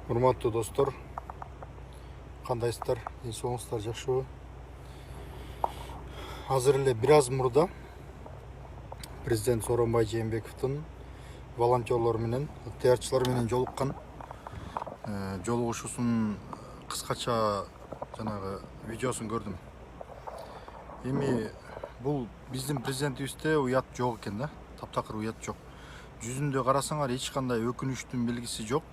Урматтуу достор, кандайсыздар? Ден соолугуңуздар жакшыбы? Азыр эле бир аз мурда президент Сооронбай Жээнбековдун волонтерлор менен, ыктыярчылар менен жолуккан жолугушуусунун кыскача жанагы видеосун көрдүм. Эми бул биздин президентибизде уят жок экен да, таптакыр уят жок. Жүзүндө карасаңар эч кандай өкүнүчтүн белгиси жок.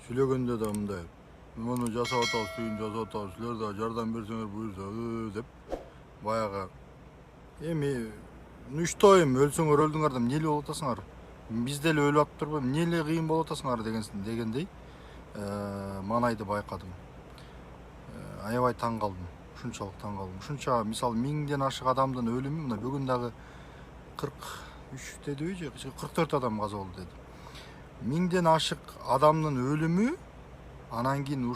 Сүйлөгөндө да мындай, муну жасап атабыз, тигини жасап атабыз, силер да жардам берсеңер буюрса деп баягы эми что эми өлсөңөр өлдүңөр да эмне эле болуп атасыңар? Биз деле өлүп атыптырбы? Эмне эле кыйын болуп атасыңар дегендей маанайды байкадым. Аябай таң калдым. Ушунчалык таң калдым. Ушунча мисалы 1000ден ашык адамдын өлүмү мына бүгүн дагы 43 дедиби же 44 адам каза болду деди. 1000ден ашык адамдын өлүмү анан кийин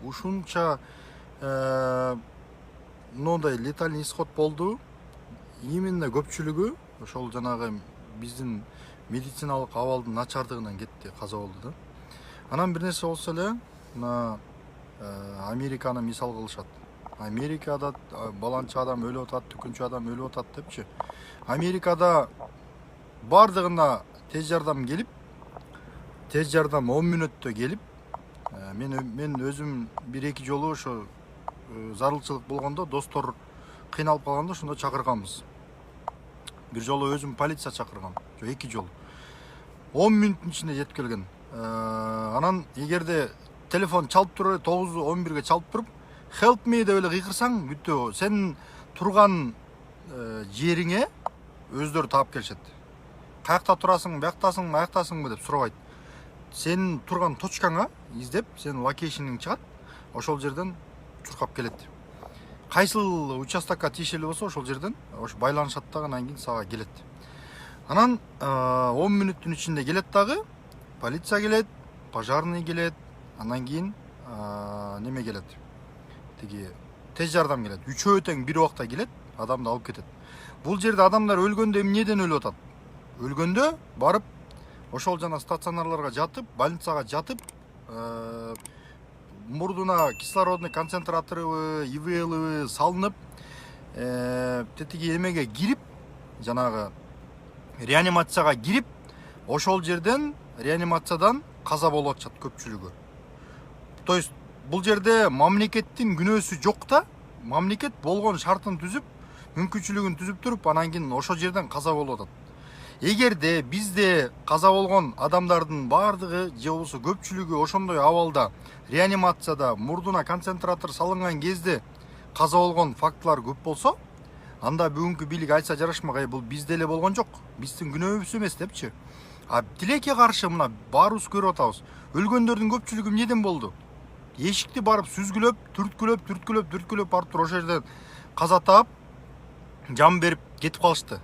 ушунча мындай летальный исход болду. Именно көпчүлүгү ошол жанагы биздин медициналык абалдын начардыгынан кетти, каза болду да. Анан бир нерсе болсо эле мына Американы мисал кылышат. Америкада баланча адам өлүп атат, түкүнчү адам өлүп атат депчи. Америкада бардыгына тез жардам келип, тез жардам 10 мүнөттө келип, мен өзүм 1-2 жолу ошо зарылчылык болгондо, достор кыйналып калганда ошондо чакырганбыз. Бир жолу өзүм полиция чакыргам, 2 жолу. 10 мүнөттүн ичинде жетип келген. Анан эгерде телефон чалып туруп, 9-11ге чалып туруп, help me деп эле кыйкырсаң, бүттү. Сен турган жериңе өздөрү таап келишет. Каякта турасың, бияктасың, аяктасыңбы деп сурабайт. Сен турган точкаңа издеп, сен локейшниң чыгат, ошол жерден чуркап келет. Кайсыл участокко тиешелүү болсо, ошол жерден ош байланышат дагы, анан кийин сага келет. Анан 10 мүнөттүн ичинде келет дагы, полиция келет, пожарный келет, анан кийин неме келет. Тиги тез жардам келет. Үчөө тең бир убакта келет, адамды алып кетет. Бул жерде адамдар өлгөндө эмнеден өлүп атат? Өлгөндө барып ошол жана стационарларга жатып, больницага жатып, мурдуна кислородный концентратору, ИВЛ салынып, тетиги эмеге кирип, жанагы реанимацияга кирип, ошол жерден реанимациядан каза болуп атышат көпчүлүгү. То есть бул жерде мамлекеттин күнөөсү жок да, мамлекет болгон шартын түзүп, мүмкүнчүлүгүн түзүп туруп, анан кийин ошол жерден каза болуп атат. Эгерде бизде каза болгон адамдардын бардыгы же болбосо көпчүлүгү ошондой абалда реанимацияда мурдуна концентратор салынган кезде каза болгон фактылар көп болсо, анда бүгүнкү бийлик айтса жарашмак, бул бизде эле болгон жок, биздин күнөөбүз эмес депчи. А тилекке каршы мына баарыбыз көрүп атабыз. Өлгөндөрдүн көпчүлүгү эмнеден болду? Эшикти барып сүзгүлөп, түрткүлөп барып туруп ошол жерден каза таап, жан берип кетип калышты.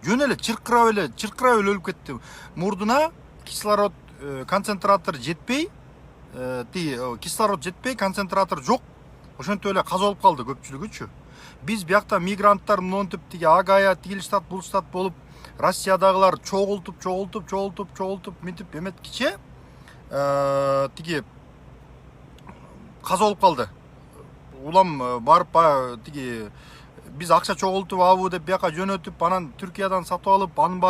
Жөн эле чыркырап эле өлүп кетти. Мурдуна кислород концентратор жетпей, кислород жетпей, концентратор жок. Ошентип эле каза болуп калды көпчүлүгүчү. Биз биякта мигранттар монтип тиги Агая, тигил штат, бул штат болуп, Россиядагылар чогултуп мынтип эметкиче тиги каза болуп калды. Улам барып тиги биз акча чогултуп абы деп бияка жөнөтүп, анан Түркиядан сатып алып, анын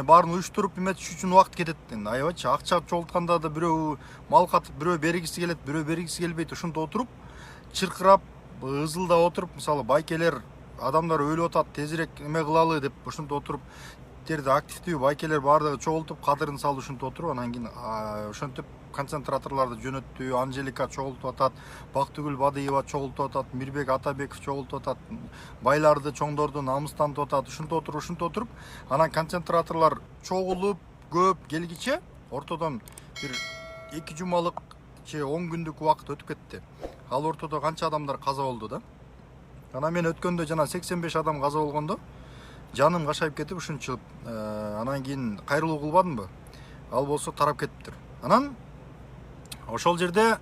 баарын уюштуруп эметиш үчүн убакыт кетет. Аябайчы акча чогултканда да бирөө мал катып, бирөө бергиси келет, бирөө бергиси келбейт. Ошондо отуруп, чыркырап, ызылдап отуруп, мисалы байкелер адамдар өлүп атат, тезирээк эме кылалы деп ошондо отуруп, терде активдүү байкелер баардыгы чогултуп, кадырын салып ошентип отуруп, анан кийин ошентип концентраторларды жөнөттү. Анжелика чогултуп атат, Бактыгүл Бадыева чогултуп атат, Мирбек Атабеков чогултуп атат, байларды, чоңдорду намыстантып атат. Ошентип отуруп, анан концентраторлар чогулуп, көп келгиче ортодон бир 2 жумалык же 10 күндүк убакыт өтүп кетти. Ал ортодо канча адамдар каза болду да. Анан мен өткөндө жана 85 адам каза болгондо жаным кашайып кетип ушунчалык, анан кийин кайрылуу кылбадымбы? Ал болсо тарап кетиптир. Анан ошол жерде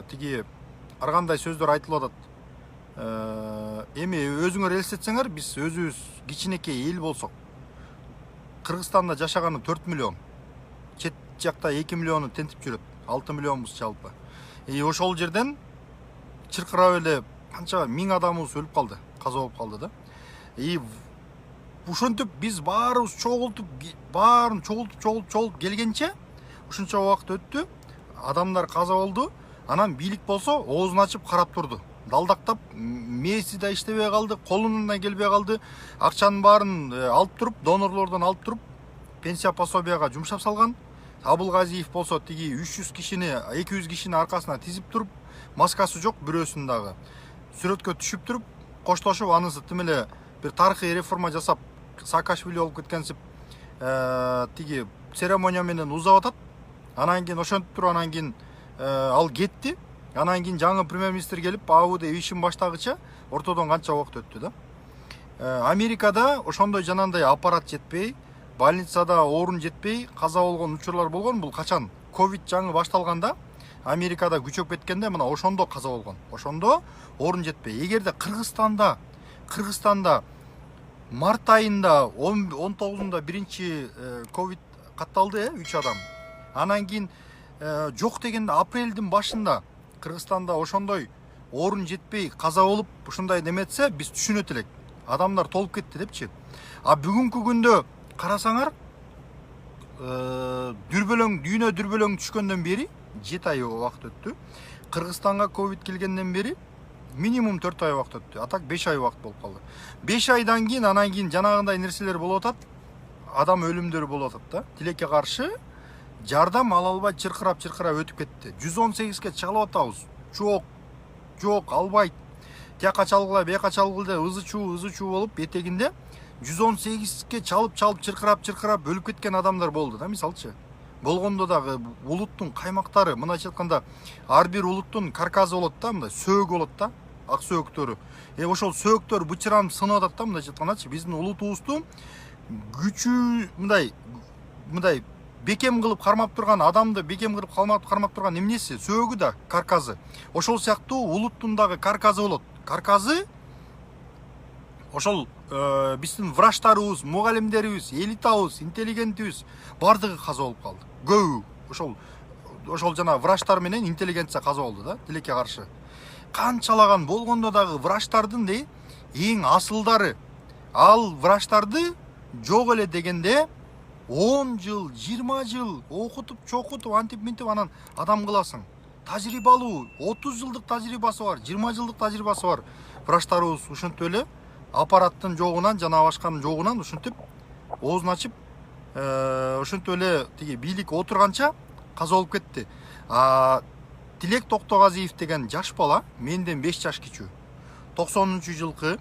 тиги ар кандай сөздөр айтылып атат. Эми өзүңөр элестетсеңер, биз өзүбүз кичинекей эл болсок, Кыргызстанда жашаганы 4 миллион. Чет жакта 2 миллиону тентип жүрөт. 6 миллионбуз жалпы. Ошол жерден чыркырап эле канча 1000 адамыбыз өлүп калды, каза болуп калды да. Ушинтип биз баарыбыз чогултуп, баарын чогултуп келгенче ушунча убакыт өттү. Адамдар каза болду. Анан бийлик болсо оозун ачып карап турду. Далдактап, мээси да иштебей калды, колунан да келбей калды. Акчанын баарын алып туруп, донорлордон алып туруп, пенсия пособияга жумшап салган. Абылгазиев болсо тиги 300 кишини, 200 кишини аркасына тизип туруп, маскасы жок бирөөсүн дагы. Сүрөткө түшүп туруп, коштошуп, анысы тим эле бир тарыхый реформа жасап, Саакашвили болуп кеткенсип, тиги церемония менен узап атат. Анан кийин ошентип туруп, анан кийин ал кетти. Анан кийин жаңы премьер-министр келип, абуде ишин баштагыча ортодон канча убакыт өттү да. Америкада ошондой жанагындай аппарат жетпей, больницада орун жетпей каза болгон учурлар болгон. Бул качан? Ковид жаңы башталганда, Америкада күчөп кеткенде мына ошондо каза болгон. Ошондо орун жетпей. Эгерде Кыргызстанда март айында 19-unda биринчи ковид катталды, 3 адам. Анан кийин жок дегенде апрелдин башында Кыргызстанда ошондой орун жетпей каза болуп, ушундай неметсе, биз түшүнөт элек. Адамдар толуп кетти депчи. Бүгүнкү күндө карасаңар, дүйнө дүрбөлөң түшкөндөн бери 7 ай убакыт өттү. Кыргызстанга ковид келгенден бери минимум 4 ай убакыт өттү. Атак 5 ай убакыт болуп калды. 5 айдан кийин анан кийин жанагындай нерселер болуп атат. Адам өлүмдөрү болуп атат да. Тилекке каршы жардам ала албай чыркырап өтүп кетти. 118ге чалып атабыз. Жок, албайт. Тияка чалгыла, бияка чалгыла, ызы чуу болуп, этегинде 118ге чалып чыркырап өлүп кеткен адамдар болду да, мисалчы. Болгондо дагы улуттун каймактары, мындайча айтканда, ар бир улуттун карказы болот да, мындай сөөгү болот да, ак сөөгтөрү. Ошол сөөгтөр бычыранып сынып атат да, мындайча айткандачы, биздин улутубуздун күчү мындай бекем кылып кармап турган, адамды бекем кылып кармап турган эмнеси? Сөөгү да, карказы. Ошол сыяктуу улуттун дагы карказы болот. Карказы ошол биздин врачтарыбыз, мугалимдерибиз, элитабыз, интеллигентибиз бардыгы каза болуп калды. Көбү ошол жана врачтар менен интеллигенция каза болду да, тилекке каршы. Канчалаган болгондо дагы врачтардын эң асылдары, ал врачтарды жок эле дегенде 10 жыл, 20 жыл окутуп, чокутуп, антип-минтип анан адам кыласың. Тажрыйбалуу, 30 жылдык тажрыйбасы бар, 20 жылдык тажрыйбасы бар врачтарыбыз ушинтип эле аппараттын жогунан, жана башканын жогунан ушинтип оозун ачып, ушинтип эле тиги бийлик отурганча каза болуп кетти. Тилек Токтогазиев деген жаш бала, менден 5 жаш кичүү. 90-жылкы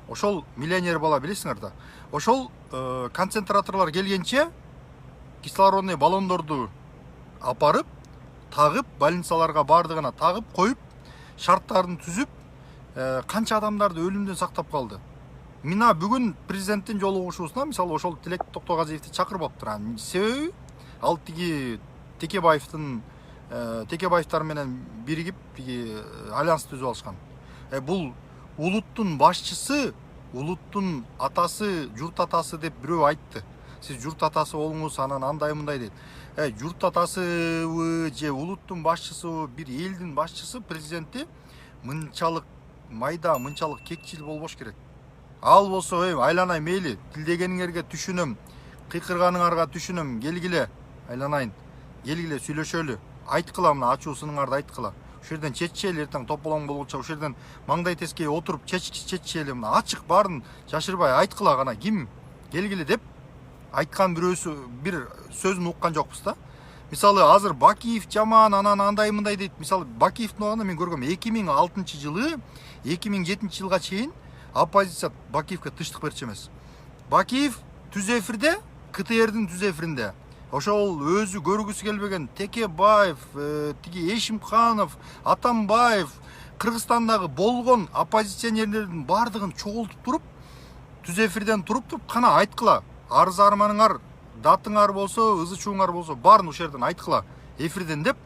ошол миллионер бала, билесиңер да. Ошол концентраторлор келгенче кислородный баллондорду апарып, тагып, больницаларга бардыгына тагып коюп, шарттарын түзүп, канча адамдарды өлүмдөн сактап калды. Мына бүгүн президенттин жолугушуусуна, мисалы, ошол Тилек Токтогазиевди чакырып алыптыр. Себеби ал тиги Текебаевтар менен биригип альянс түзүп алышкан. Бул улуттун башчысы, улуттун атасы, журт атасы деп бирөө айтты. Сиз журт атасы болуңуз, анан андай мындай дейт. Журт атасыбы же улуттун башчысы, бир элдин башчысы, президенти мынчалык майда, мынчалык кекчил болбош керек. Ал болсо, айланай мейли, тилдегениңерге түшүнөм, кыйкырганыңарга түшүнөм, келгиле, айланайын, келгиле сүйлөшөлү, айткыла, мына ачуусуңарды айткыла. Ошол жерден чечели, эртең тополоң болгуча, ошол жерден маңдай тескей отуруп чечели, мына ачык баарын жашырбай айткыла гана, ким келгиле деп айткан бирөөсү бир сөзүн уккан жокпуз да. Мисалы, азыр Бакиев жаман, анан андай мындай дейт. Мисалы, Бакиевдин убагында мен көргөм 2006-жылы 2007-жылга чейин оппозиция Бакиевке тынчтык берчү эмес. Бакиев түз эфирде, КТРдин түз эфиринде ошол өзү көргүсү келбеген Текебаев, тиги Эшимканов, Атамбаев, Кыргызстандагы болгон оппозиционерлердин бардыгын чогултуп туруп, түз эфирден туруп кана айткыла. Арыз арманыңар, датыңар болсо, ызы чууңар болсо, баарын ошол жерден айткыла эфирден деп,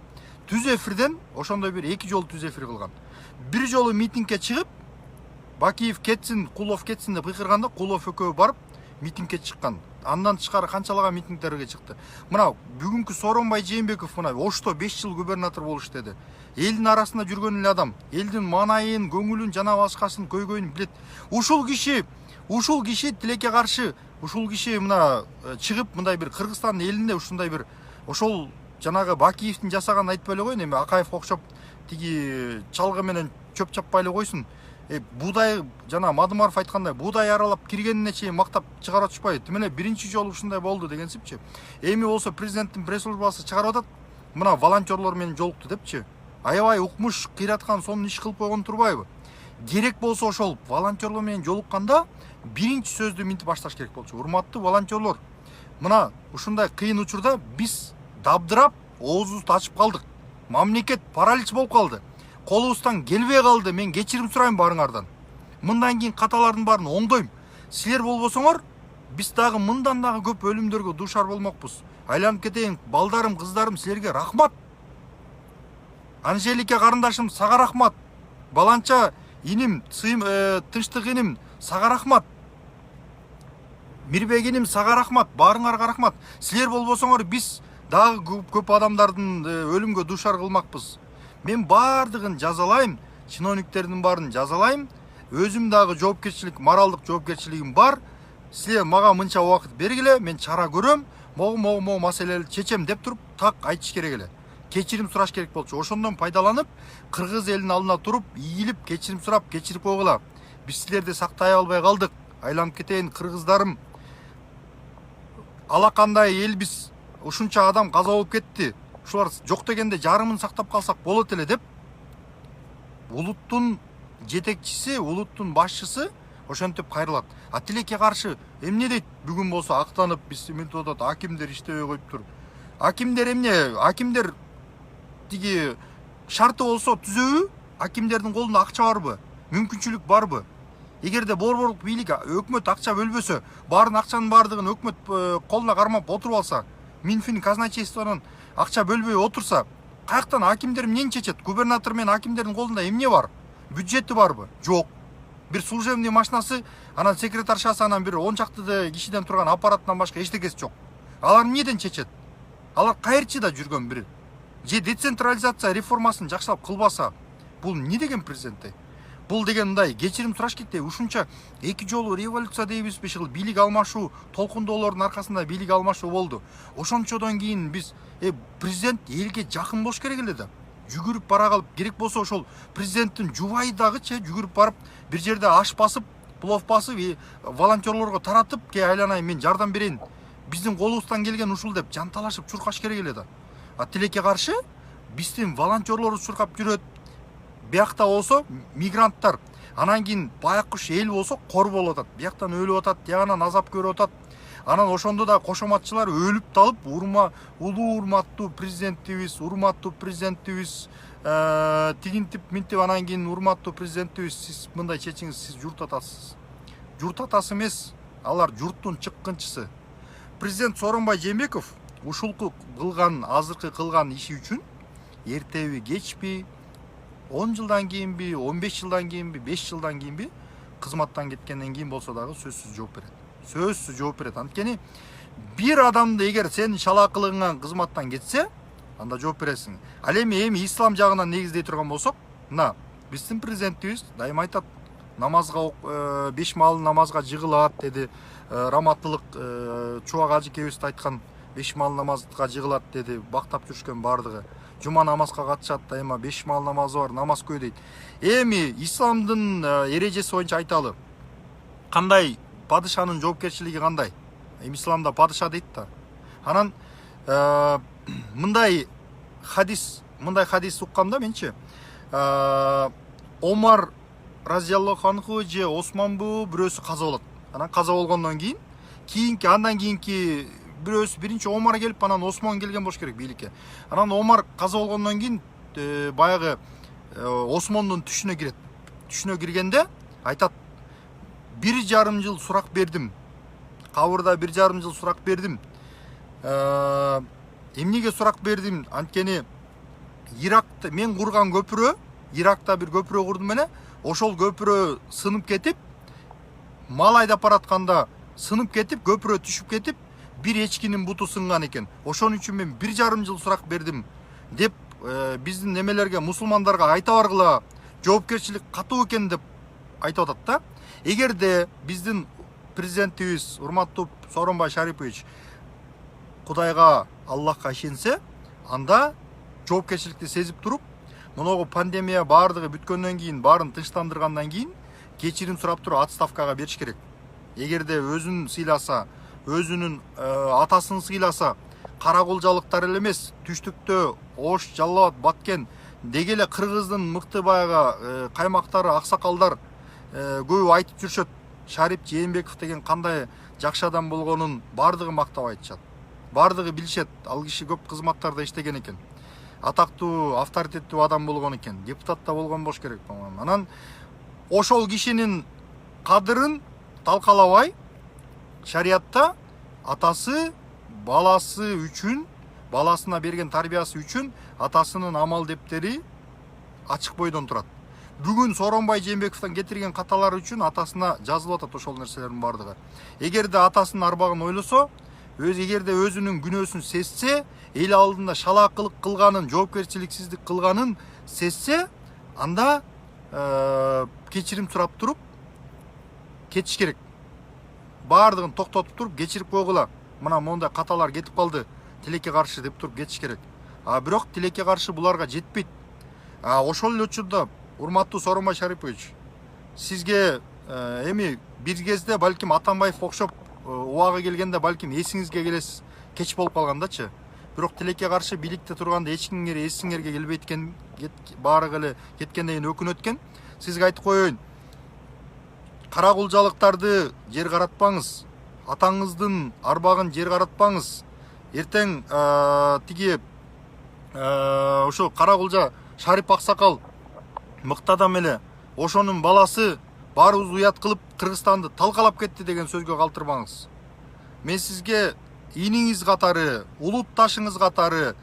түз эфирден ошондой бир 2 жолу түз эфир кылган. Бир жолу митингге чыгып, Бакиев кетсин, Кулов кетсин деп кыйкырганда, Кулов экөө барып митингге чыккан. андан тышкары канчалаган митингдерге чыкты. Мына бүгүнкү Сооронбай Жээнбеков мына Ошто 5 жыл губернатор болуш иштеди. Элдин арасында жүргөн эле адам, элдин маанайын, көңүлүн, жана башкасын көйгөйүн билет. Ушул киши тилекке каршы, ушул киши мына чыгып мындай бир Кыргызстандын элинде ушундай бир ошол жанагы Бакиевдин жасаганын айтпай эле койгон, эми Акаевге окшоп тиги чалгы менен чөп чаппай эле койсун. Буудай жана Мадымаров айткандай буудай аралап киргенине чейин мактап чыгарып атышпайбы. Тим эле биринчи жолу ушундай болду дегенсипчи. Эми болсо президенттин пресс службасы чыгарып атат. Мына волонтерлор менен жолукту депчи. Аябай укмуш кыйраткан сонун иш кылып койгон турбайбы? Керек болсо ошол волонтерлор менен жолукканда биринчи сөздү минтип башташ керек болчу. Урматтуу волонтерлор, мына ушундай кыйын учурда биз дабдырап оозубузду ачып калдык. Мамлекет паралич болуп калды. Колубуздан келбей калды. Мен кечирим сурайм баарыңардан. Мындан кийин каталардын баарын оңдойм. Силер болбосоңор, биз дагы мындан дагы көп өлүмдөргө дуушар болмокпуз. Айланып кетейин, балдарым, кыздарым, силерге рахмат. Анжелика карындашым, сага рахмат. Баланча иним, тынчтык иним, сага рахмат. Мирбек иним, сага рахмат. Баарыңарга рахмат. Силер болбосоңор, биз дагы көп адамдардын өлүмгө дуушар кылмакпыз. Мен бардыгын жазалайм, чиновниктердин баарын жазалайм. Өзүм дагы жоопкерчилик, моралдык жоопкерчилигим бар. Силер мага мынча убакыт бергиле, мен чара көрөм, могу маселелерди чечем деп туруп так айтыш керек эле. Кечирим сураш керек болчу. Ошондон пайдаланып, кыргыз элинин алдына туруп, ийилип, кечирим сурап, кечирип койгула. Биз силерди сактай албай калдык. Айланып кетейин, кыргыздарым. Алакандай элбиз, ушунча адам каза болуп кетти. Ушулар жок дегенде жарымын сактап калсак болот эле деп улуттун жетекчиси, улуттун башчысы ошентип кайрылат. А тилекке каршы эмне дейт? Бүгүн болсо актанып биз минтип атат, акимдер иштебей коюптур. Акимдер эмне? Акимдер тиги шарты болсо түзөбү? Акимдердин колунда акча барбы? Мүмкүнчүлүк барбы? Эгерде борборлук бийлик, өкмөт акча бөлбөсө, баарын акчанын баардыгын өкмөт колуна кармап отуруп алса, Минфин казначействонун акча бөлбөй отурса, каяктан акимдер эмнени чечет? Губернатор менен акимдердин колунда эмне бар? Бюджети барбы? Жок. Бир служебный машинасы, анан секретаршасы, анан бир 10 чакты кишиден турган аппараттан башка эчтекеси жок. Алар эмнеден чечет? Алар кайерчида жүргөн бир. Же децентрализация реформасын жакшылап кылбаса, бул эмне деген президент? Бул деген мындай кечирим сураш керек. Ушунча эки жолу революция дейбизби, ушул бийлик алмашуу, толкундоолордун аркасында бийлик алмашуу болду. Ошончодон кийин биз президент элге жакын болуш керек эле да. Жүгүрүп бара калып, керек болсо ошол президенттин жубайы дагычы жүгүрүп барып, бир жерде аш басып, плов басып, волонтерлорго таратып, ке айланайын, мен жардам берейин. Биздин колубуздан келген ушул деп жанталашып чуркаш керек эле да. А тилекке каршы биздин волонтерлорубуз чуркап жүрөт. Биякта болсо мигранттар, анан кийин байкуш эл болсо кор болуп атат. Бияктан өлүп атат, тиягынан азап көрүп атат. Анан ошондо да кошоматчылар өлүп талып, улуу урматтуу президентибиз, тигинтип минтип, анан кийин урматтуу президентибиз, сиз мындай чечиңиз, сиз журт атасыз. Журт атасы эмес, алар журттун чыккынчысы. Президент Сооронбай Жээнбеков ушулку кылган, азыркы кылган иши үчүн эртеби, кечпи, 10 жылдан кийинби, 15 жылдан кийинби, 5 жылдан кийинби кызматтан кеткенден кийин болсо дагы сөзсүз жооп берет. Сөзсүз жооп берет. Анткени бир адамды эгер сенин шалаакылыгыңан кызматтан кетсе, анда жооп бересиң. Ал эми ислам жагынан негиздей турган болсок, мына биздин президентибиз дайыма айтат, намазга 5 маал намазга жыгылат деди. Раматтылык Чубак ажыкебиз айткан 5 маал намазга жыгылат деди. Бактап жүрүшкөн бардыгы. Жума намазга катышат, дайыма 5 маал намазы бар, намаз көй дейт. Эми исламдын эрежеси боюнча айталы. Кандай падышанын жоопкерчилиги кандай? Эми исламда падыша дейт да. Анан мындай хадис укканда менчи, Омар разияллаху анху же Османбу бирөөсү каза болот. Анан каза болгондон кийин, андан кийинки бирөөсү биринчи Омар келип, анан Осман келген болуш керек бийликке. Анан Омар каза болгондон кийин баягы Осмондун түшүнө кирет. Түшүнө киргенде айтат, 1,5 жыл сурак бердим. Кабырда 1,5 жыл сурак бердим. Эмнеге сурак бердим? Анткени Иракта мен курган көпүрө, Иракта бир көпүрө курдум эле. Ошол көпүрө сынып кетип, мал айдап баратканда сынып кетип, көпүрө түшүп кетип, бир эчкинин буту сынган экен. Ошон үчүн мен 1,5 жыл сурак бердим деп биздин немелерге, мусулмандарга айта баргыла, жоопкерчилик катуу экен деп айтып атат да. Эгерде биздин президентибиз урматтуу Сооронбай Шарипович Кудайга, Аллахка ишенсе, анда жоопкерчиликти сезип туруп, моногу пандемия баардыгы бүткөндөн кийин, баарын тынчтандыргандан кийин кечирим сурап туруп отставкага бериш керек. Эгерде өзүн сыйласа, өзүнүн атасын сыйласа, кара кулжалыктар эле эмес, түштүктө Ош, Жалал Абад, Баткен деги эле кыргыздын мыкты баягы каймактары, аксакалдар көбү айтып жүрүшөт. Шарип Жээнбеков деген кандай жакшы адам болгонун баардыгы мактап айтышат. Баардыгы билишет. Ал киши көп кызматтарда иштеген экен. Атактуу, авторитеттүү адам болгон экен. Депутат да болгон болуш керек, по-моему. Анан ошол кишинин кадырын талкалабай, шариятта атасы баласы үчүн, баласына берген тарбиясы үчүн атасынын амал дептери ачык бойдон турат. Бүгүн Сооронбай Жээнбековдон кетирген каталары үчүн атасына жазылып атат ошол нерселердин баардыгы. Эгерде атасынын арбагын ойлосо, эгерде өзүнүн күнөөсүн сезсе, эл алдында шалаакылык кылганын, жоопкерчиликсиздик кылганын сезсе, анда кечирим сурап туруп кетиш керек. Баардыгын токтотуп туруп кечирип койгула. Мына мондай каталар кетип калды, тилекке каршы деп туруп кетиш керек. Бирок тилекке каршы буларга жетпейт. Ошол эле учурда урматтуу Сооронбай Шарипович, сизге эми бир кезде балким Атамбаевге окшоп убагы келгенде балким эсиңизге келесиз. Кеч болуп калгандачы. Бирок тилекке каршы бийликте турганда эч кимге эсиңерге келбейт экен, баары эле кеткенден кийин өкүнөт экен. Сизге айтып коеюн. Кара кулжалыктарды жер каратпаңыз. Атаңыздын арбагын жер каратпаңыз. Эртең тиги ошо кара кулжа Шарип аксакал мыкты адам эле, ошонун баласы баарыбыз уят кылып Кыргызстанды талкалап кетти деген сөзгө калтырбаңыз. Мен сизге иниңиз катары, улутташыңыз катары,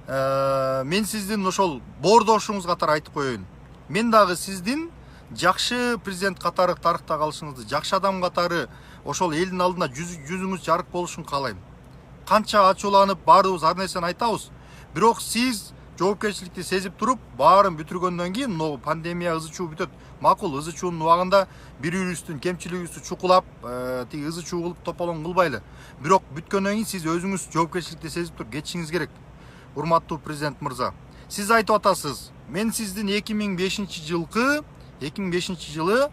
мен сиздин ошол боордошуңуз катары айтып коеюн. Мен дагы сиздин жакшы президент катары тарыхта калышыңызды, жакшы адам катары ошол элдин алдында жүзүңүз жарык болушун каалайм. Канча ачууланып баарыбыз ар нерсени айтабыз, бирок сиз жоопкерчиликти сезип туруп, баарын бүтүргөндөн кийин могу пандемия ызы чуу бүтөт. Макул, ызы чуунун убагында бири-бирибиздин кемчилигибизди чукулап, тиги ызы чуу кылып тополоң кылбайлы. Бирок бүткөндөн кийин сиз өзүңүз жоопкерчиликти сезип туруп кетишиңиз керек. Урматтуу президент мырза, сиз айтып атасыз, мен сиздин 2005 жылы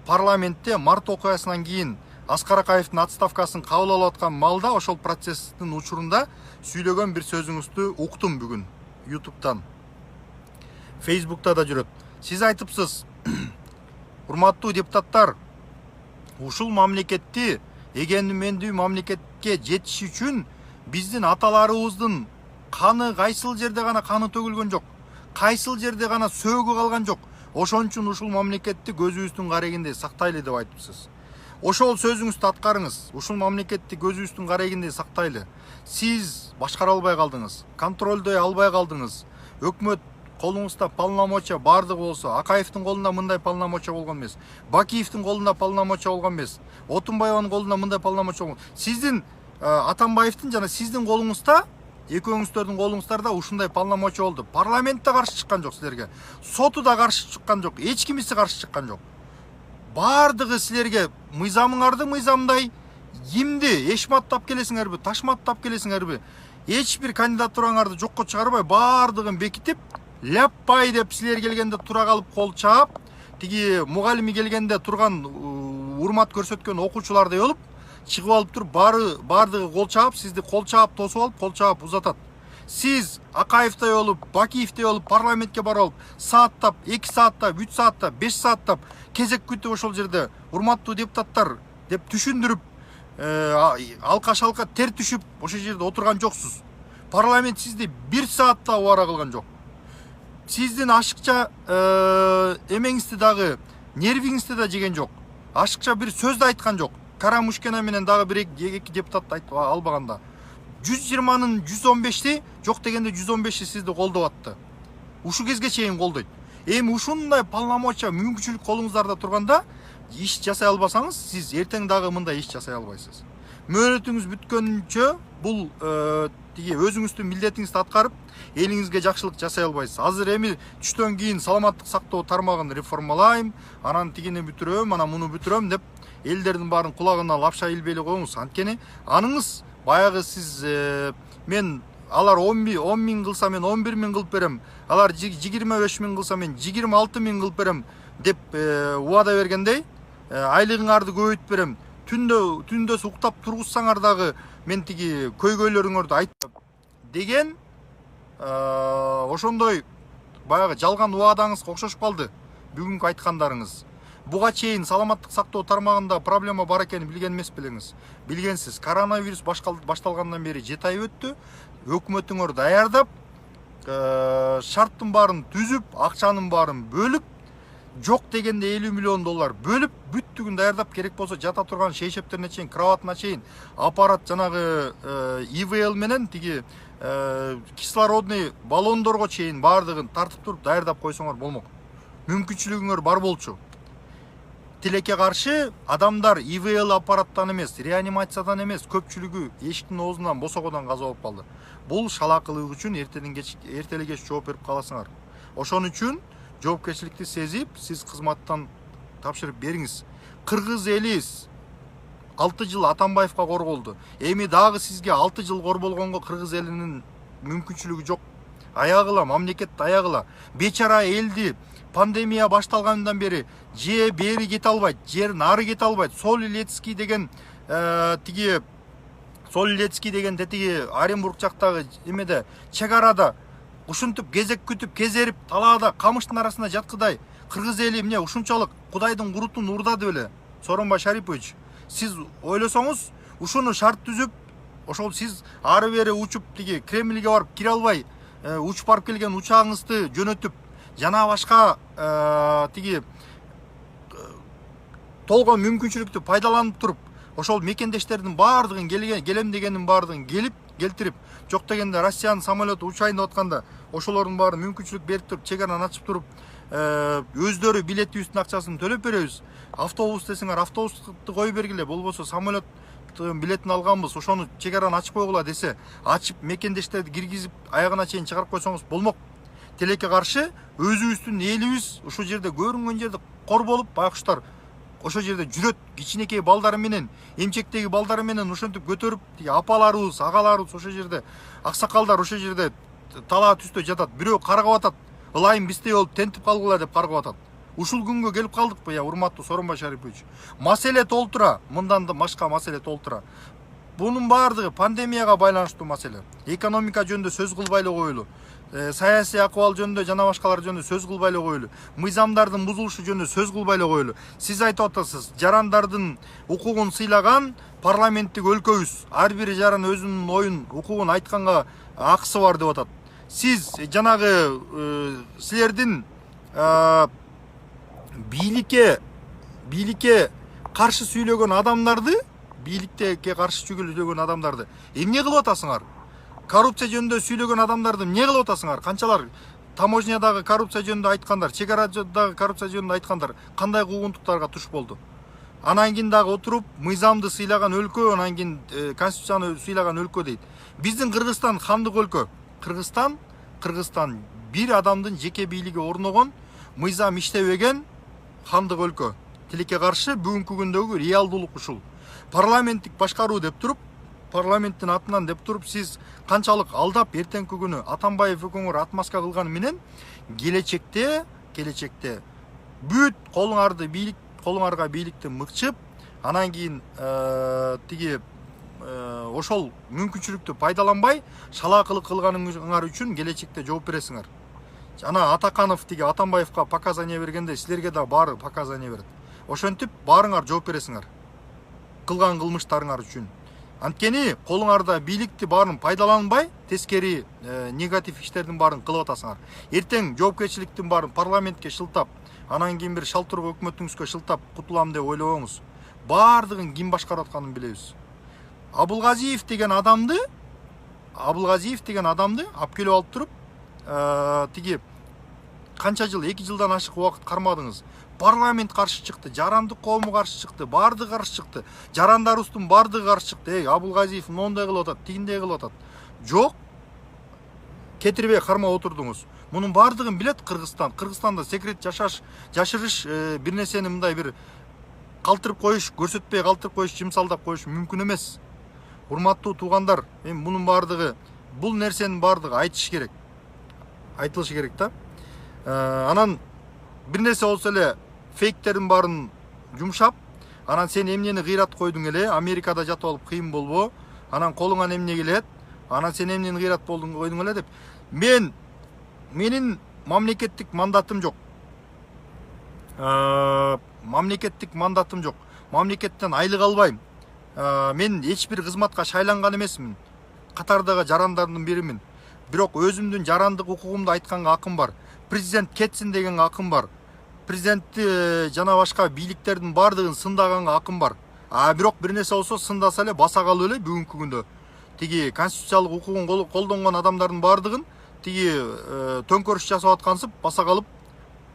парламентте март окуясынан кийин Аскар Акаевдин отставкасын кабыл алып аткан малда ошол процесстин учурунда сүйлөгөн бир сөзүңүздү уктум бүгүн YouTube'дан. Facebook'ta да жүрөт. Сиз айтыпсыз, урматтуу депутаттар, ушул мамлекетти эгемендүү мамлекетке жетиш үчүн биздин аталарыбыздын каны кайсыл жерде гана каны төгүлгөн жок, кайсыл жерде гана сөөгү калган жок. Ошон үчүн ушул мамлекетти көзүбүздүн карегинде сактайлы деп айтыпсыз. Ошол сөзүңүздү аткарыңыз. Ушул мамлекетти көзүбүздүн карегинде сактайлы. Сиз башкара албай калдыңыз, контролдой албай калдыңыз. Өкмөт колуңузда полномочия бардыгы болсо, Акаевдин колунда мындай полномочия болгон эмес, Бакиевдин колунда полномочия болгон эмес, Отунбаеванын колунда мындай полномочия болгон. Сиздин Атамбаевдин жана сиздин колуңузда, экөөңүздөрдүн колуңуздарда ушундай полномочия болду. Парламент да каршы чыккан жок силерге, соту да каршы чыккан жок, эч кимиси каршы чыккан жок. Бардыгы силерге мыйзамыңарды мыйзамдай, кимди эшматтап келесиңерби, ташматтап келесиңерби, эч бир кандидатураңарды жокко чыгарбай, бардыгын бекитип, ляппай деп силер келгенде тура калып кол чаап, тиги мугалими келгенде турган урмат көрсөткөн окуучулардай болуп, чыгып алып туруп, бардыгы кол чаап, сизди кол чаап тосуп алып, кол чаап узатат. Сиз Акаевдей болуп, Бакиевдей болуп, парламентке барып, сааттап, 2 сааттап, 3 сааттап, 5 сааттап кезек күтүп ошол жерде урматтуу депутаттар деп түшүндүрүп, алка-шалка тер түшүп ошол жерде отурган жоксуз. Парламент сизди 1 саатта убара кылган жок. Сиздин ашыкча эмеңизди дагы, нервиңизди да жеген жок. Ашыкча бир сөз да айткан жок. Кара Мушкина менен дагы бир эки депутат айтып албаганда. 120-нын 115ти жок дегенде 115ти сизди колдоп атты. Ушу кезге чейин колдойт. Эми ушундай полномочия, мүмкүнчүлүк колуңуздарда турганда, иш жасай албасаңыз, сиз эртең дагы мындай иш жасай албайсыз. Мөөнөтүңүз бүткөнчө бул тиги өзүңүздүн милдетиңизди аткарып, элиңизге жакшылык жасай албайсыз. Азыр эми түштөн кийин саламаттык сактоо тармагын реформалайм, анан тигини бүтүрөм, анан муну бүтүрөм деп элдердин баарын кулагына лапша илбей коюңуз. Анткени аныңыз баягы сиз мен алар 10 миң кылса мен 11 миң кылып берем, алар 25 миң кылса мен 26 миң кылып берем деп убада бергендей, айлыгыңарды көбөйтүп берем. Түндө уктап тургузсаңар дагы мен тиги көйгөйлөрүңөрдү айтып деген ошондой баягы жалган убадаңызга окшошуп калды бүгүнкү айткандарыңыз. Буга чейин саламаттык сактоо тармагында проблема бар экенин билген эмес белеңиз. Билгенсиз, коронавирус башталгандан бери 7 ай өттү. Өкмөтүңөр даярдап, шарттын баарын түзүп, акчанын баарын бөлүп, жок дегенде 50 миллион доллар бөлүп, бүттүгүн даярдап, керек болсо жата турган шейшептерине чейин, кроватына чейин, аппарат жанагы ИВЛ менен тиги кислородный баллондорго чейин баардыгын тартып туруп даярдап койсоңор болмок. Мүмкүнчүлүгүңөр бар болчу. Тилекке каршы адамдар ИВЛ аппараттан эмес, реанимациядан эмес, көпчүлүгү эшиктин оозунан босогодон каза болуп калды. Бул шалакылык үчүн эртеле кеч жооп берип каласыңар. Ошон үчүн жоопкерчиликти сезип, сиз кызматтан тапшырып бериңиз. Кыргыз эли 6 жыл Атамбаевка корголду. Эми дагы сизге 6 жыл корболгонго кыргыз элинин мүмкүнчүлүгү жок. Аягыла, мамлекет аягыла. Бечара элди пандемия башталгандан бери же бери кете албайт, жер нары кете албайт. Солилецкий деген тетиги Оренбург жактагы эмеде чек арада ушинтип кезек күтүп, кезерип, талаада камыштын арасына жаткыдай кыргыз эли эмне ушунчалык Кудайдын курутун урдады беле? Сооронбай Шарипович, сиз ойлосоңуз, ушуну шарт түзүп, ошол сиз ары бери учуп тиги Кремльге барып кире албай, учуп барып келген учагыңызды жөнөтүп, жана башка тиги толгон мүмкүнчүлүктү пайдаланып туруп, ошол мекендештердин баардыгын келем дегенин баардыгын келтирип, жок дегенде Россиянын самолету учайын деп атканда ошолордун баарын мүмкүнчүлүк берип туруп, чек араны ачып туруп, өздөрү билетибиздин акчасын төлөп беребиз. Автобус десеңер, автобусту коюп бергиле, болбосо самолет билетин алганбыз, ошону чек араны ачып койгула десе, ачып мекендештерди киргизип, аягына чейин чыгарып койсоңуз болмок. Тилекке каршы өзүбүздүн элибиз ушул жерде көрүнгөн жерде кор болуп, байкуштар ошол жерде жүрөт, кичинекей балдары менен, эмчектеги балдары менен ошентип көтөрүп, апаларыбыз, агаларыбыз ошол жерде, аксакалдар ошол жерде талаа түстө жатат, бирөө каргап атат, ылайым биздей болуп тентип калгыла деп каргап атат. Ушул күнгө келип калдыкпы я, урматтуу Сооронбай Шарипович? Маселе толтура, мындан да башка маселе толтура. Бунун баардыгы пандемияга байланыштуу маселе. Экономика жөнүндө сөз кылбай эле коелу. Саясий акыбал жөнүндө жана башкалар жөнүндө сөз кылбай эле коелу. Мыйзамдардын бузулушу жөнүндө сөз кылбай эле коелу. Сиз айтып атасыз, жарандардын укугун сыйлаган парламенттик өлкөбүз. Ар бир жаран өзүнүн оюн, укугун айтканга акысы бар деп атат. Сиз жанагы силердин бийликке каршы сүйлөгөн адамдарды, бийликке каршы сүйлөгөн адамдарды эмне кылып атасыңар? Коррупция жөнүндө сүйлөгөн адамдарды эмне кылып атасыңар? Канчалар таможнядагы коррупция жөнүндө айткандар, чек арадагы коррупция жөнүндө айткандар кандай куугунтуктарга туш болду? Анан кийин дагы отуруп, мыйзамды сыйлаган өлкө, анан кийин конституцияны сыйлаган өлкө дейт. Биздин Кыргызстан хандык өлкө. Кыргызстан бир адамдын жеке бийлиги орногон, мыйзам иштебеген хандык өлкө. Тилекке каршы бүгүнкү күндөгү реалдуулук ушул. Парламенттик башкаруу деп туруп, парламенттин атынан деп туруп, сиз канчалык алдап эртеңки күнү Атамбаев экөөңөр отмазка кылганы менен келечекте бүт колуңарга бийликти мыкчып, анан кийин тиги ошол мүмкүнчүлүктү пайдаланбай шалаакылык кылганыңар үчүн келечекте жооп бересиңер. Жана Атаканов тиги Атамбаевка показания бергенде силерге да баары показания берет. Ошентип баарыңар жооп бересиңер кылган кылмыштарыңар үчүн. Анткени колуңарда бийликти баарын пайдаланбай, тескери негатив иштердин баарын кылып атасыңар. Эртең жоопкерчиликтин баарын парламентке шылтап, анан кийин бир шалтыруу өкмөтүңүзгө шылтап кутулам деп ойлобоңуз. Баардыгын ким башкарып атканын билебиз. Абылгазиев деген адамды алып келип алып туруп, тиги канча жыл, 2 жылдан ашык убакыт кармадыңыз. Парламент каршы чыкты, жарандык коому каршы чыкты, баардыгы каршы чыкты. Жарандарыбыздын баардыгы каршы чыкты. Абылгазиев моундай кылып атат, тигиндей кылып атат. Жок. Кетирбей кармап отурдуңуз. Мунун баардыгын билет Кыргызстан. Кыргызстанда секрет жашырыш бир нерсени мындай бир калтырып коюш, көрсөтпөй калтырып коюш, жымсалдап коюш мүмкүн эмес. Урматтуу туугандар, эми мунун баардыгы, бул нерсенин баардыгы айтыш керек. Айтылышы керек да. Анан бир нерсе болсо эле фейктердин баарын жумшап, анан сен эмнени кыйрат койдуң эле, Америкада жатып алып кыйын болбо, анан колуңан эмне келет, анан сен эмнени кыйрат койдуң эле деп. Менин мамлекеттик мандатым жок. Мамлекеттик мандатым жок. Мамлекеттен айлык албайм. Мен эч бир кызматка шайланган эмесмин. Катардагы жарандардын биримин. Бирок өзүмдүн жарандык укугумду айтканга акым бар. Президент кетсин деген акым бар. Президентти жана башка бийликтердин баардыгын сындаганга акым бар. Бирок бир нерсе болсо сындаса эле баса калып эле бүгүнкү күндө. Тиги конституциялык укугун колдонгон адамдардын баардыгын тиги төңкөрүш жасап аткансып баса калып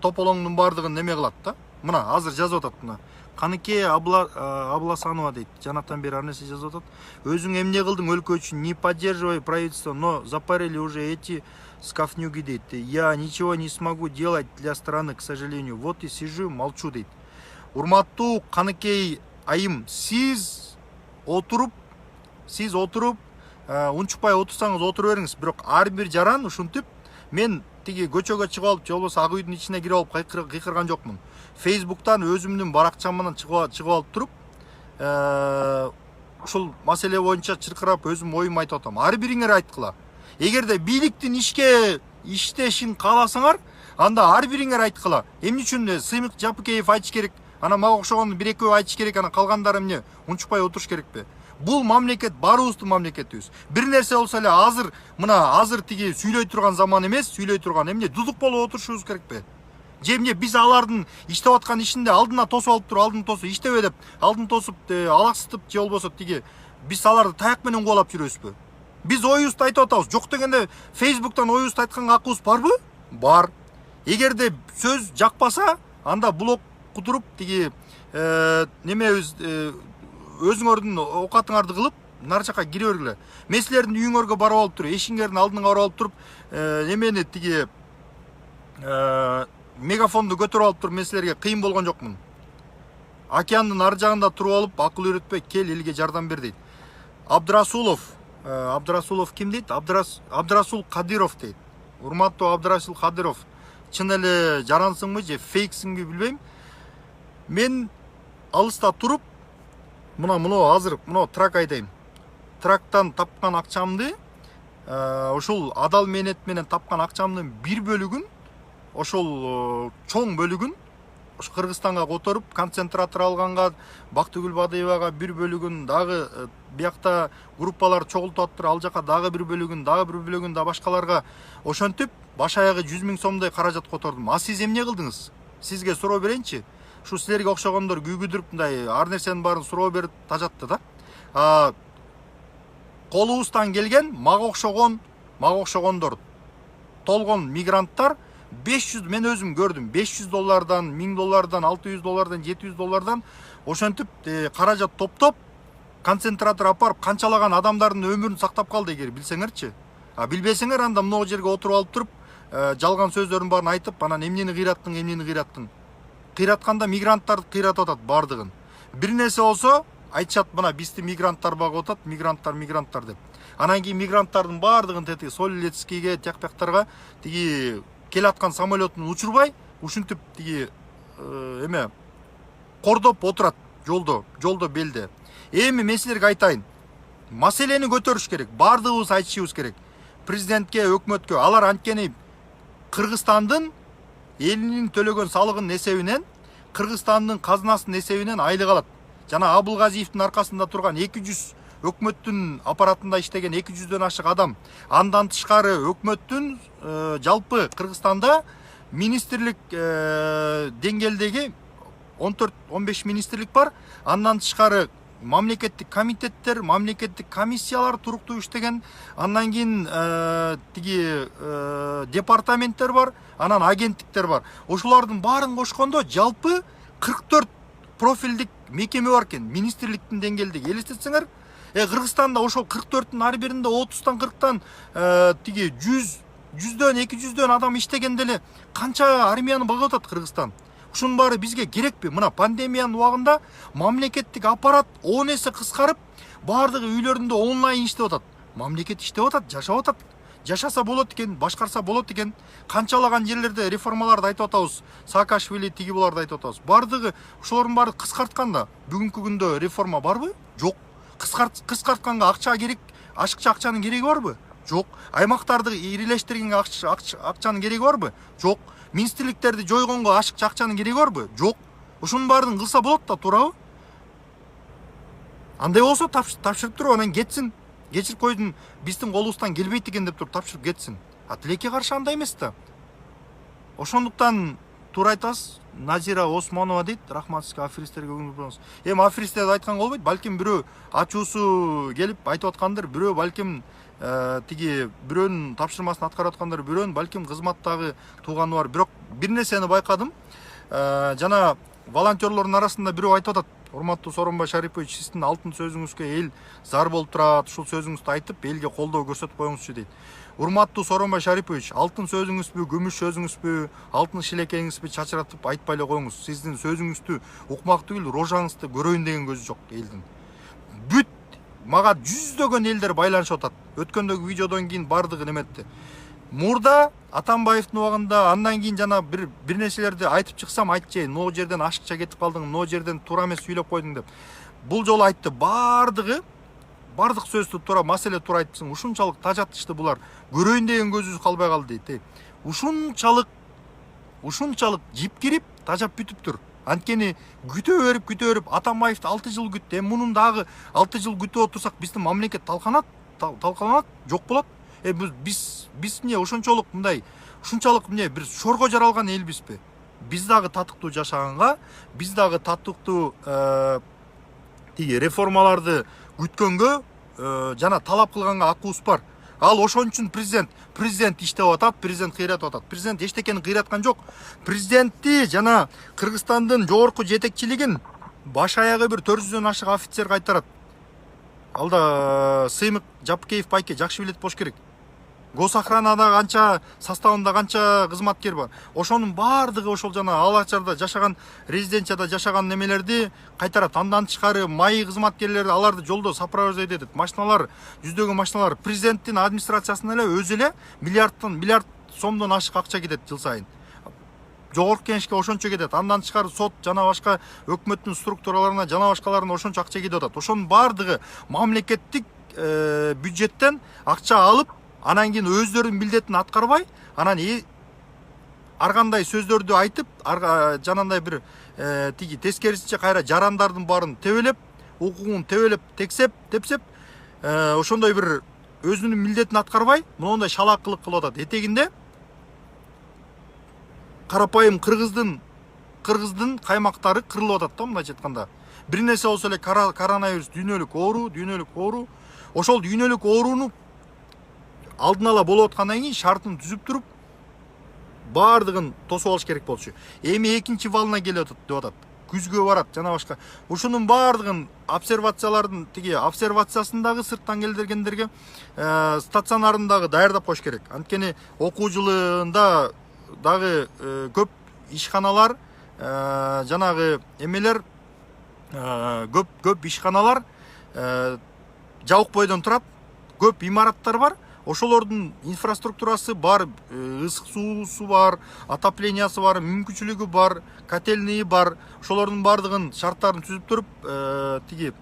тополоңдун баардыгын неме кылат да. Мына азыр жазып атат мына. Каныке Абласанова дейт. Жанатан бери ар нерсе жазып атат. Өзүң эмне кылдың өлкө үчүн? Не поддерживай правительство, но запарили уже эти скафнюги дейт. Я ничего не смогу делать для страны, к сожалению. Вот и сижу, молчу дейт. Урматтуу Каныкей айым, сиз отуруп унчукпай отурсаңыз отура бериңиз. Бирок ар бир жаран ушинтип мен тиги көчөгө чыгып алып, же болбосо ак үйдүн ичине кирип алып кыйкырган жокмун. Facebook'tan өзүмдүн баракчамдан чыгып алып туруп, ушул маселе боюнча чыркырап өзүм оюмду айтып атам. Ар бириңер айткыла. Эгерде бийликтин иштешин кааласаңар, анда ар бириңер айткыла. Эмне үчүн Сыймык Жапыкеев айтыш керек, ана мага окшогон бир экөө айтыш керек, ана калгандары эмне унчукпай отуруш керекпи? Бул мамлекет баарыбыздын мамлекетибиз. Бир нерсе болсо эле азыр тиги сүйлөй турган заман эмес, сүйлөй турган эмне дудук болуп отурушубуз керекпи? Же эмне биз алардын иштеп аткан ишинде алдына тосуп алып туруп, алдын тосуп иштебе деп, алдын тосуп алаксытып, же болбосо тиги биз аларды таяк менен кубалап жүрөбүзбү? Биз оюбузду айтып атабыз. Жок дегенде Facebook'тан оюбузду айтканга акыбыз барбы? Бар. Эгерде сөз жакпаса, анда блок кутуруп тиги немебиз өзүңөрдүн оокатыңарды кылып, нар жака кире бергиле. Мен силердин үйүңөргө барып алып туруп, эшиңердин алдына барып алып туруп, немени тиги мегафонду көтөрүп алып туруп, мен силерге кыйын болгон жокмун. Океандын ар жагында туруп алып, акыл үйрөтпөй, кел элге жардам бер дейт. Абдрасулов ким дейт? Абдрасул Кадыров дейт. Урматтуу Абдрасул Кадыров, чын эле жарансыңбы же фейксиңби билбейм. Мен алыста туруп, азыр трак айдайм. Трактан тапкан акчамды, ошол адал мээнет менен тапкан акчамдын бир бөлүгүн, ошол чоң бөлүгүн Кыргызстанга которуп, концентратор алганга, Бактыгүл Бадыевага бир бөлүгүн, дагы биякта группалар чогултуп атыптыр, ал жака дагы бир бөлүгүн, да башкаларга ошентип баш аягы 100 000 сомдой каражат котордум. Сиз эмне кылдыңыз? Сизге суроо берейинчи. Шу силерге окшогондор күйгүдүрүп мындай ар нерсенин баарын суроо берип тажатты да. Колубуздан келген мага окшогондор толгон мигранттар 500, мен өзүм көрдүм, $500, $1000, $600, $700 ошентип каражат топтоп, концентратор апарып, канчалаган адамдардын өмүрүн сактап калды эгер билсеңерчи. Билбесеңер анда мына жерге отуруп алып туруп, жалган сөздөрдүн баарын айтып, анан эмнени кыйраттың? Кыйратканда мигранттарды кыйратып атат баардыгын. Бир нерсе болсо айтышат, мына бизди мигранттар багып атат, мигранттар деп. Анан кийин мигранттардын баардыгын тетиги Солилецкийге, тияктарга тиги келаткан самолеттун учурбай, ушинтип тиги кордоп отурат жолдо белде. Эми мен силерге айтайын. Маселени көтөрүш керек, баардыгыбыз айтышыбыз керек. Президентке, өкмөткө, алар анткени Кыргызстандын элинин төлөгөн салыгынын эсебинен, Кыргызстандын казынасынын эсебинен айлык алат. Жана Абылгазиевдин аркасында турган 200 өкмөттүн аппаратында иштеген 200дөн ашык адам. Андан тышкары өкмөттүн жалпы Кыргызстанда министрлик деңгээлдеги 14-15 министрлик бар. Андан тышкары мамлекеттик комитеттер, мамлекеттик комиссиялар туруктуу иштеген, андан кийин тиги департаменттер бар, анан агенттиктер бар. Ошолордун баарын кошкондо жалпы 44 профилдик мекеме бар экен, министрликтин деңгээлдеги. Элестетсеңер, Кыргызстанда ошол 44-түн ар биринде 30-тан 40-тан тиги 100дөн 200дөн адам иштеген деле канча армияны багып атат Кыргызстан. Ушунун баары бизге керекпи? Мына пандемиянын убагында мамлекеттик аппарат 10 эсе кыскарып, баардыгы үйлөрүндө онлайн иштеп атат. Мамлекет иштеп атат, жашап атат. Жашаса болот экен, башкарса болот экен. Канчалаган жерлерде реформаларды айтып атабыз. Саакашвили тиги буларды айтып атабыз. Баардыгы ушулардын баары кыскартканда, бүгүнкү күндө реформа барбы? Жок. Кыскартканга акча керек, ашыкча акчанын кереги барбы? Жок. Аймактарды ирилештиргенге акчанын кереги барбы? Жок. Министрликтерди жойгонго ашыкча акчанын кереги барбы? Жок. Ушунун баарын кылса болот да, туурабы? Андай болсо тапшырып туруп анан кетсин. Кечирип койдун, биздин колубуздан келбейт экен деп туруп тапшырып кетсин. Тилекке каршы андай эмес да. Ошондуктан туура айтасыз. Назира Осмонова дейт, рахмат сизге, аферисттерге көңүл буруңуз. Эми аферисттерди айтканга болбойт, балким бирөө ачуусу келип айтып аткандыр, бирөө балким тиги бирөөнүн тапшырмасын аткарып аткандар, бирөөнүн балким кызматтагы тууганы бар. Бирок бир нерсени байкадым. Жана волонтерлордун арасында бирөө айтып атат: урматтуу Сооронбай Шарипович, сиздин алтын сөзүңүзгө эл зар болуп турат, ушул сөзүңүздү айтып элге колдоо көрсөтүп коюңузчу дейт. Урматтуу Сооронбай Шарипович, алтын сөзүңүзбү, күмүш сөзүңүзбү, алтын шилекеңизби чачыратып айтпай эле коюңуз. Сиздин сөзүңүздү укмак түгүл, рожаңызды көрөйүн деген көзү жок элдин. Бүт мага жүздөгөн элдер байланышып атат. Өткөндөгү видеодон кийин бардыгы неметти. Мурда Атамбаевдин убагында, андан кийин жана бир нерселерди айтып чыксам, айтчы, могу жерден ашыкча кетип калдың, могу жерден туура эмес сүйлөп койдуң деп. Бул жолу айтты, бардык сөздү туура, маселе туура айтыпсың. Ушунчалык тажатышты булар. Көрөйүн деген көзүбүз калбай калды дейт. Ушунчалык жип кирип, тажап бүтүптүр. Анткени күтө берип Атамбаевди 6 жыл күттү. Эми мунун дагы 6 жыл күтүп отурсак, биздин мамлекет талканат, жок болот. Биз эмне ошончолук мындай, ушунчалык эмне бир шорго жаралган элбизби? Биз дагы татыктуу жашаганга, биз дагы татыктуу тиги реформаларды күткөнгө жана талап кылганга акыбыз бар. Ал ошон үчүн президент иштеп атат, президент кыйратып атат. Президент эчтекени кыйраткан жок. Президентти жана Кыргызстандын жогорку жетекчилигин баш аягы бир 400дөн ашык офицер кайтарат. Алда Сыймык Жапкеев байке жакшы билет болуш керек. Госохранада канча, составында канча кызматкер бар. Ошонун баардыгы ошол жана Алачарда жашаган, резиденцияда жашаган немелерди кайтарат. Андан тышкары майы кызматкерлерди аларды жолдо сопровождать этет. Машиналар, жүздөгөн машиналар президенттин администрациясына эле өзү эле миллиард сомдон ашык акча кетет жыл сайын. Жогорку кеңешке ошончо кетет. Андан тышкары сот жана башка өкмөттүн структураларына жана башкаларына ошончо акча кетип атат. Ошонун баардыгы мамлекеттик бюджеттен акча алып, анан кийин өздөрүнүн милдетин аткарбай, анан ар кандай сөздөрдү айтып, жанандай бир тиги тескерисинче кайра жарандардын баарын тебелеп, укугун тебелеп, тепсеп, ошондой бир өзүнүн милдетин аткарбай, моундай шалаакылык кылып атат. Этегинде карапайым кыргыздын каймактары кырылып атат да, мындайча айтканда. Бир нерсе болсо эле коронавирус дүйнөлүк оору, ошол дүйнөлүк ооруну алдын ала болуп аткандан кийин шартын түзүп туруп, баардыгын тосуп алыш керек болчу. Эми экинчи валына келип атат деп атат. Күзгө барат жана башка. Ушунун баардыгын обсервациясындагы сырттан келдиргендерге стационарындагы даярдап коюш керек. Анткени окуу жылында дагы көп ишканалар, жанагы эмелер, көп ишканалар жабык бойдон турат, көп имараттар бар. Ошолордун инфраструктурасы бар, ысык суусу бар, отоплениясы бар, мүмкүнчүлүгү бар, котельный бар. Ошолордун баардыгын шарттарын түзүп туруп, тиги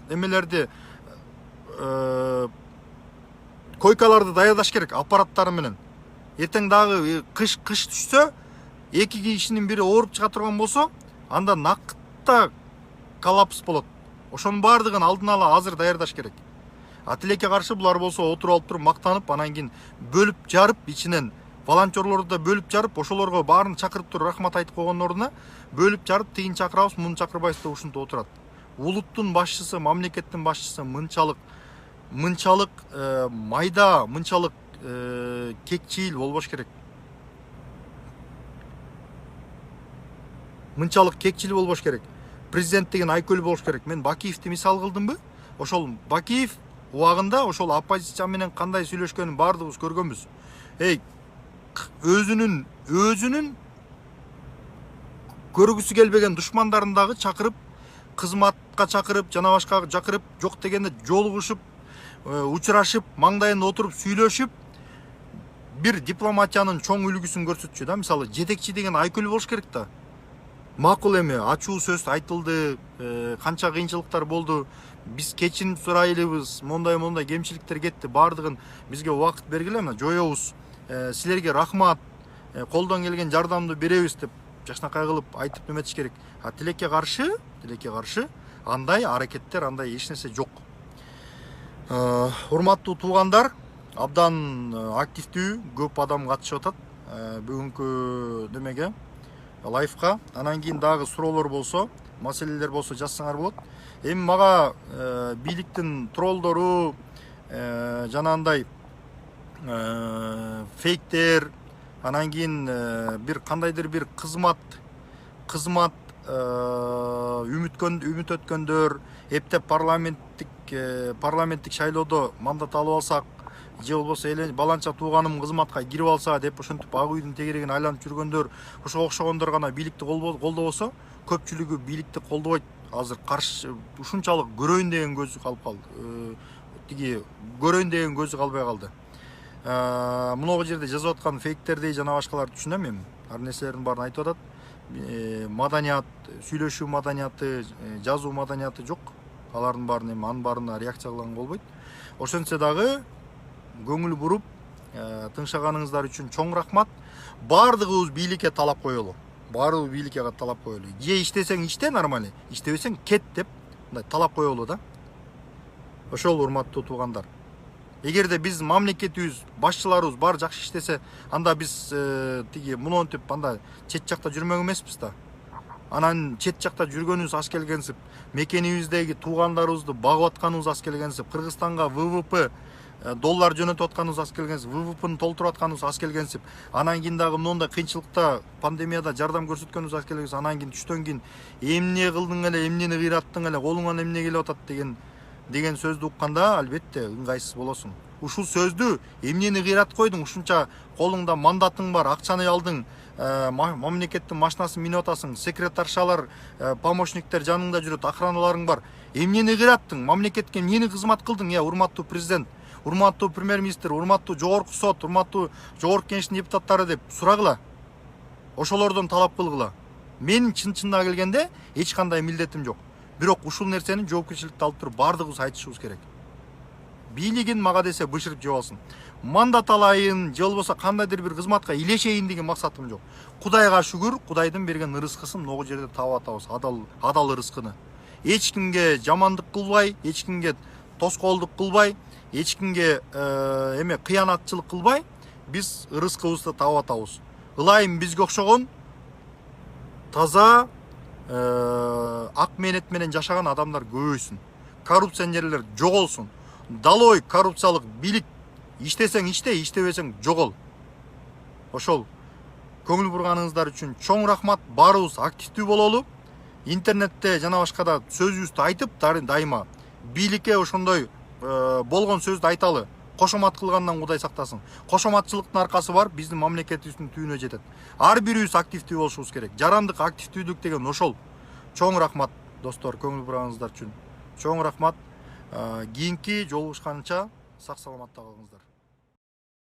эмелерди, койкаларды даярдаш керек аппараттары менен. Эртең дагы кыш түшсө, эки кишинин бири ооруп чыга турган болсо, анда накытта коллапс болот. Ошонун баардыгын алдын ала азыр даярдаш керек. Тилекке каршы булар болсо отуруп алып туруп мактанып, анан кийин бөлүп жарып, ичинен волонтерлорду да бөлүп жарып, ошолорго баарын чакырып туруп рахмат айтып койгондун ордуна бөлүп жарып, тигин чакырабыз, муну чакырбайбыз деп ушинтип отурат. улуттун башчысы, мамлекеттин башчысы мынчалык майда, мынчалык кекчил болбош керек. Мынчалык кекчил болбош керек. Президент деген айкөл болуш керек. Мен Бакиевди мисал кылдымбы? Ошол Бакиев убагында ошол оппозиция менен кандай сүйлөшкөнүн баардыгыбыз көргөнбүз. Өзүнүн көргүсү келбеген душмандарын дагы чакырып, кызматка чакырып, жана башка чакырып, жок дегенде жолугушуп, учурашып, маңдайында отуруп сүйлөшүп, бир дипломатиянын чоң үлгүсүн көрсөтчү да. Мисалы, жетекчи деген айкөл болуш керек да. Макул эми, ачуу сөз айтылды, канча кыйынчылыктар болду. Биз кечирим сурайлыбыз, мондай кемчиликтер кетти, баардыгын бизге убакыт бергиле, мына жоёбуз. Силерге рахмат, колдон келген жардамды беребиз деп жакшынакай кылып айтып неметиш керек. Тилекке каршы андай аракеттер, андай эч нерсе жок. Урматтуу туугандар, абдан активдүү көп адам катышып атат бүгүнкү немеге, лайфка. Анан кийин дагы суроолор болсо, маселелер болсо жазсаңар болот. Эми мага бийликтин троллдору, жанагындай фейктер, анан кийин бир кандайдыр бир кызмат үмүт өткөндөр, эптеп парламенттик шайлоодо мандат алып алсак, же болбосо баланча тууганым кызматка кирип алса деп ошентип ак үйдүн тегерегин айланып жүргөндөр, ошого окшогондор гана бийликти колдобосо, көпчүлүгү бийликти колдобойт. Азыр каршы ушунчалык көрөйүн деген көзү калып калды. Көрөйүн деген көзү калбай калды. Мыногу жерде жазып аткан фейктерди жана башкаларды түшүнөм эми. Ар нерселердин баарын айтып атат. Маданият, сүйлөшүү маданияты, жазуу маданияты жок. Алардын баарын эми анын баарына реакция кылган болбойт. Ошентсе дагы көңүл буруп, тыңшаганыңыздар үчүн чоң рахмат. Баардыгыбыз бийликке талап коелу. Же иштесең иште нормально, иштебесең кет деп мындай талап коелу да. Ошол урматтуу туугандар. Эгерде биз мамлекетибиз, башчыларыбыз бар жакшы иштесе, анда биз монтип анда чет жакта жүрмөк эмеспиз да. Анан чет жакта жүргөнүбүз аз келгенсип, мекенибиздеги туугандарыбызды багып атканыбыз аз келгенсип, Кыргызстанга ВВП доллар жөнөтүп атканыбыз аз келгенсип, ВВПны толтуруп атканыбыз аз келгенсип, анан кийин дагы моундай кыйынчылыкта, пандемияда жардам көрсөткөнүбүз аз келгенсип, анан кийин түштөн кийин эмне кылдың эле, эмнени кыйраттың эле, колуңан эмне келип атат деген сөздү укканда албетте ыңгайсыз болосуң. Ушул сөздү эмнени кыйратып койдуң, ушунча колуңда мандатың бар, акчаны алдың, мамлекеттин машинасын минип атасың, секретаршалар, помощниктер жаныңда жүрөт, охраналарың бар. Эмнени кыйраттың, мамлекетке эмнени кызмат кылдың, урматтуу президент, урматтуу премьер-министр, урматтуу жогорку сот, урматтуу жогорку кеңештин депутаттары деп сурагыла. Ошолордон талап кылгыла. Мен чын-чынына келгенде эч кандай милдетим жок. Бирок ушул нерсени жоопкерчиликти алып туруп баардыгыбыз айтышыбыз керек. Бийлигин мага десе бышырып жеп алсын. Мандат алайын, же болбосо кандайдыр бир кызматка илешейин деген максатым жок. Кудайга шүгүр, Кудайдын берген ырыскысын могу жерде таап атабыз, адал ырыскыны. Эч кимге жамандык кылбай, эч кимге тоскоолдук кылбай, эч кимге кыянатчылык кылбай, биз ырыскыбызды таап атабыз. Ылайым бизге окшогон таза ак мээнет менен жашаган адамдар көбөйсүн. Коррупционерлер жоголсун. Далой коррупциялык бийлик. Иштесең иште, иштебесең жогол. Ошол көңүл бурганыңыздар үчүн чоң рахмат. Баарыбыз активдүү бололу. Интернетте жана башкада сөзүбүздү айтып, дайыма бийликке ошондой болгон сөздү айталы. Кошомат кылгандан Кудай сактасын. Кошоматчылыктын аркасы бар, биздин мамлекетибиздин түүнүнө жетет. Ар бирибиз активдүү болушубуз керек. Жарандык активдүүлүк деген ошол. Чоң рахмат достор, көңүл бурганыңыздар үчүн. Чоң рахмат. Кийинки жолугушканча сак саламатта калыңыздар.